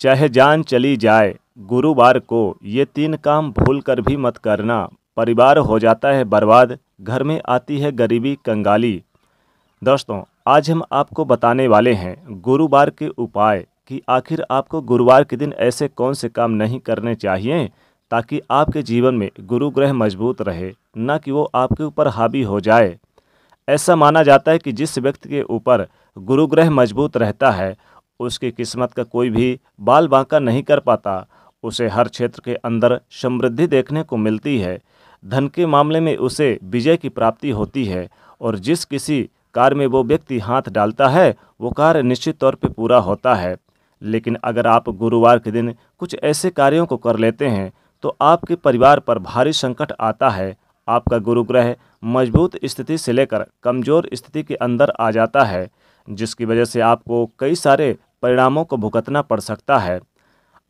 चाहे जान चली जाए गुरुवार को ये 3 काम भूल कर भी मत करना। परिवार हो जाता है बर्बाद, घर में आती है गरीबी कंगाली। दोस्तों, आज हम आपको बताने वाले हैं गुरुवार के उपाय कि आखिर आपको गुरुवार के दिन ऐसे कौन से काम नहीं करने चाहिए ताकि आपके जीवन में गुरु ग्रह मजबूत रहे, न कि वो आपके ऊपर हावी हो जाए। ऐसा माना जाता है कि जिस व्यक्ति के ऊपर गुरु ग्रह मजबूत रहता है उसकी किस्मत का कोई भी बाल बांका नहीं कर पाता। उसे हर क्षेत्र के अंदर समृद्धि देखने को मिलती है। धन के मामले में उसे विजय की प्राप्ति होती है और जिस किसी कार्य में वो व्यक्ति हाथ डालता है वो कार्य निश्चित तौर पे पूरा होता है। लेकिन अगर आप गुरुवार के दिन कुछ ऐसे कार्यों को कर लेते हैं तो आपके परिवार पर भारी संकट आता है। आपका गुरु ग्रह मजबूत स्थिति से लेकर कमज़ोर स्थिति के अंदर आ जाता है, जिसकी वजह से आपको कई सारे परिणामों को भुगतना पड़ सकता है।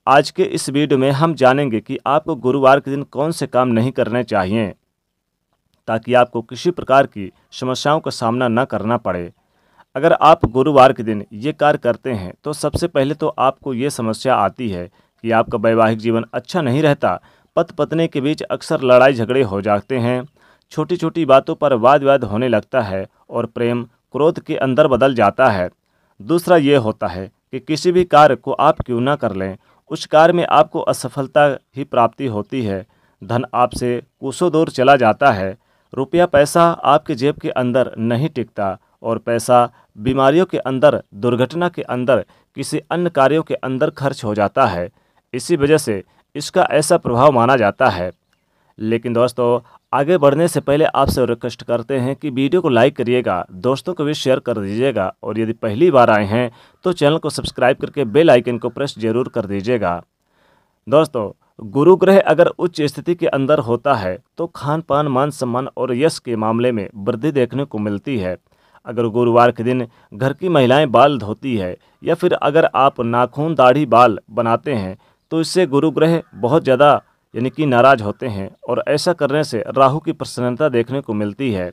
आज के इस वीडियो में हम जानेंगे कि आपको गुरुवार के दिन कौन से काम नहीं करने चाहिए ताकि आपको किसी प्रकार की समस्याओं का सामना न करना पड़े। अगर आप गुरुवार के दिन ये कार्य करते हैं तो सबसे पहले तो आपको ये समस्या आती है कि आपका वैवाहिक जीवन अच्छा नहीं रहता। पति पत्नी के बीच अक्सर लड़ाई झगड़े हो जाते हैं, छोटी छोटी बातों पर वाद विवाद होने लगता है और प्रेम क्रोध के अंदर बदल जाता है। दूसरा ये होता है कि किसी भी कार्य को आप क्यों ना कर लें, उस कार्य में आपको असफलता ही प्राप्ति होती है। धन आपसे कोसों दूर चला जाता है। रुपया पैसा आपके जेब के अंदर नहीं टिकता और पैसा बीमारियों के अंदर, दुर्घटना के अंदर, किसी अन्य कार्यों के अंदर खर्च हो जाता है। इसी वजह से इसका ऐसा प्रभाव माना जाता है। लेकिन दोस्तों, आगे बढ़ने से पहले आपसे रिक्वेस्ट करते हैं कि वीडियो को लाइक करिएगा, दोस्तों को भी शेयर कर दीजिएगा और यदि पहली बार आए हैं तो चैनल को सब्सक्राइब करके बेल आइकन को प्रेस जरूर कर दीजिएगा। दोस्तों, गुरु ग्रह अगर उच्च स्थिति के अंदर होता है तो खान पान, मान सम्मान और यश के मामले में वृद्धि देखने को मिलती है। अगर गुरुवार के दिन घर की महिलाएं बाल धोती है या फिर अगर आप नाखून, दाढ़ी, बाल बनाते हैं तो इससे गुरु ग्रह बहुत ज़्यादा यानी कि नाराज होते हैं और ऐसा करने से राहु की प्रसन्नता देखने को मिलती है।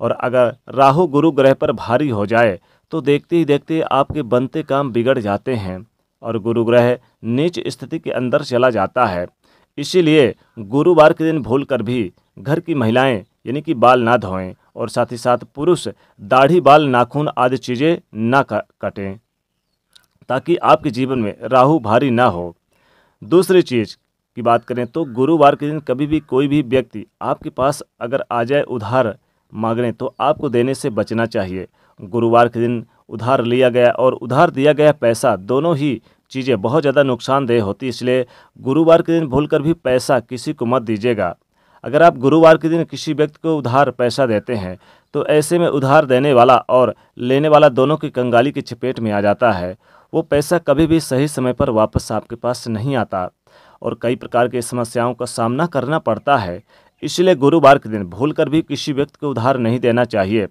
और अगर राहु गुरु ग्रह पर भारी हो जाए तो देखते ही देखते आपके बनते काम बिगड़ जाते हैं और गुरु ग्रह नीच स्थिति के अंदर चला जाता है। इसीलिए गुरुवार के दिन भूल कर भी घर की महिलाएं यानी कि बाल ना धोएं और साथ ही साथ पुरुष दाढ़ी, बाल, नाखून आदि चीज़ें ना कटें ताकि आपके जीवन में राहु भारी ना हो। दूसरी चीज़ की बात करें तो गुरुवार के दिन कभी भी कोई भी व्यक्ति आपके पास अगर आ जाए उधार मांगने तो आपको देने से बचना चाहिए। गुरुवार के दिन उधार लिया गया और उधार दिया गया पैसा, दोनों ही चीज़ें बहुत ज़्यादा नुकसानदेह होती है। इसलिए गुरुवार के दिन भूलकर भी पैसा किसी को मत दीजिएगा। अगर आप गुरुवार के दिन किसी व्यक्ति को उधार पैसा देते हैं तो ऐसे में उधार देने वाला और लेने वाला दोनों की कंगाली की चपेट में आ जाता है। वो पैसा कभी भी सही समय पर वापस आपके पास नहीं आता और कई प्रकार की समस्याओं का सामना करना पड़ता है। इसलिए गुरुवार के दिन भूलकर भी किसी व्यक्ति को उधार नहीं देना चाहिए।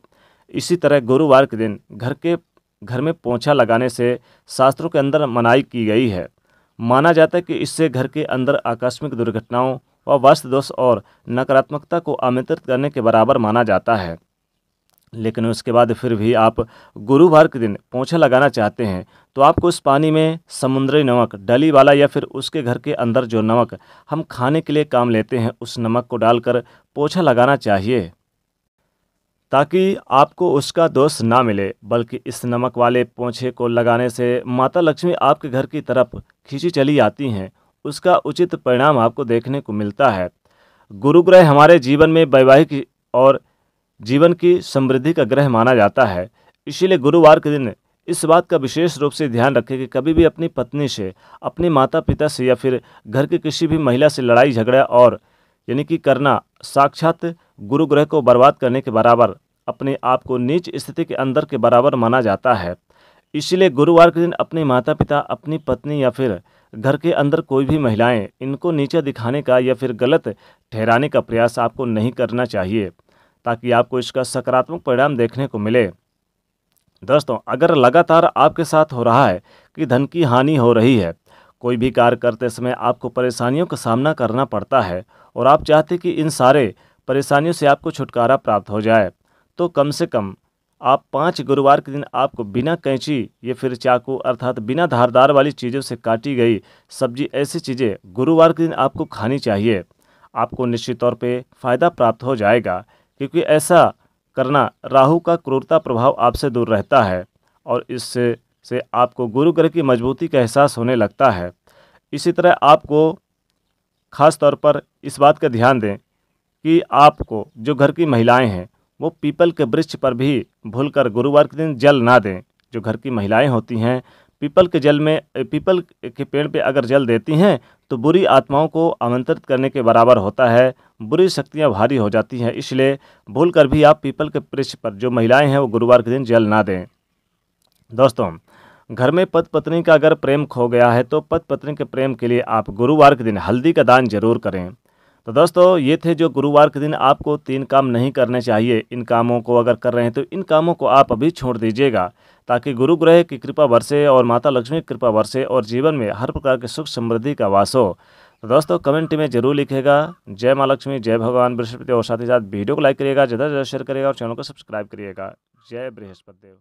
इसी तरह गुरुवार के दिन घर में पोंछा लगाने से शास्त्रों के अंदर मनाही की गई है। माना जाता है कि इससे घर के अंदर आकस्मिक दुर्घटनाओं व वास्तु दोष और नकारात्मकता को आमंत्रित करने के बराबर माना जाता है। लेकिन उसके बाद फिर भी आप गुरुवार के दिन पोंछा लगाना चाहते हैं तो आपको उस पानी में समुद्री नमक, डली वाला या फिर उसके घर के अंदर जो नमक हम खाने के लिए काम लेते हैं उस नमक को डालकर पोंछा लगाना चाहिए ताकि आपको उसका दोष ना मिले। बल्कि इस नमक वाले पोंछे को लगाने से माता लक्ष्मी आपके घर की तरफ खींची चली आती हैं। उसका उचित परिणाम आपको देखने को मिलता है। गुरु ग्रह हमारे जीवन में वैवाहिक और जीवन की समृद्धि का ग्रह माना जाता है। इसीलिए गुरुवार के दिन इस बात का विशेष रूप से ध्यान रखें कि कभी भी अपनी पत्नी से, अपने माता पिता से या फिर घर की किसी भी महिला से लड़ाई झगड़ा और यानी कि करना साक्षात गुरु ग्रह को बर्बाद करने के बराबर, अपने आप को नीच स्थिति के अंदर के बराबर माना जाता है। इसीलिए गुरुवार के दिन अपने माता पिता, अपनी पत्नी या फिर घर के अंदर कोई भी महिलाएं, इनको नीचा दिखाने का या फिर गलत ठहराने का प्रयास आपको नहीं करना चाहिए ताकि आपको इसका सकारात्मक परिणाम देखने को मिले। दोस्तों, अगर लगातार आपके साथ हो रहा है कि धन की हानि हो रही है, कोई भी कार्य करते समय आपको परेशानियों का सामना करना पड़ता है और आप चाहते कि इन सारे परेशानियों से आपको छुटकारा प्राप्त हो जाए, तो कम से कम आप 5 गुरुवार के दिन आपको बिना कैंची या फिर चाकू अर्थात बिना धारदार वाली चीज़ों से काटी गई सब्जी, ऐसी चीज़ें गुरुवार के दिन आपको खानी चाहिए। आपको निश्चित तौर पे फ़ायदा प्राप्त हो जाएगा, क्योंकि ऐसा करना राहु का क्रूरता प्रभाव आपसे दूर रहता है और इससे आपको गुरु ग्रह की मजबूती का एहसास होने लगता है। इसी तरह आपको खास तौर पर इस बात का ध्यान दें कि आपको जो घर की महिलाएं हैं वो पीपल के वृक्ष पर भी भूलकर गुरुवार के दिन जल ना दें। जो घर की महिलाएं होती हैं पीपल के पेड़ पे अगर जल देती हैं तो बुरी आत्माओं को आमंत्रित करने के बराबर होता है, बुरी शक्तियां भारी हो जाती हैं। इसलिए भूलकर भी आप पीपल के वृक्ष पर जो महिलाएं हैं वो गुरुवार के दिन जल ना दें। दोस्तों, घर में पति पत्नी का अगर प्रेम खो गया है तो पति पत्नी के प्रेम के लिए आप गुरुवार के दिन हल्दी का दान जरूर करें। तो दोस्तों, ये थे जो गुरुवार के दिन आपको 3 काम नहीं करने चाहिए। इन कामों को अगर कर रहे हैं तो इन कामों को आप अभी छोड़ दीजिएगा, ताकि गुरु ग्रह की कृपा बरसे और माता लक्ष्मी की कृपा बरसे और जीवन में हर प्रकार के सुख समृद्धि का वास हो। तो दोस्तों, कमेंट में जरूर लिखिएगा जय माँ लक्ष्मी, जय भगवान बृहस्पति, और साथ ही साथ वीडियो को लाइक करिएगा, ज़्यादा से ज़्यादा शेयर करिएगा और चैनल को सब्सक्राइब करिएगा। जय बृहस्पति देव।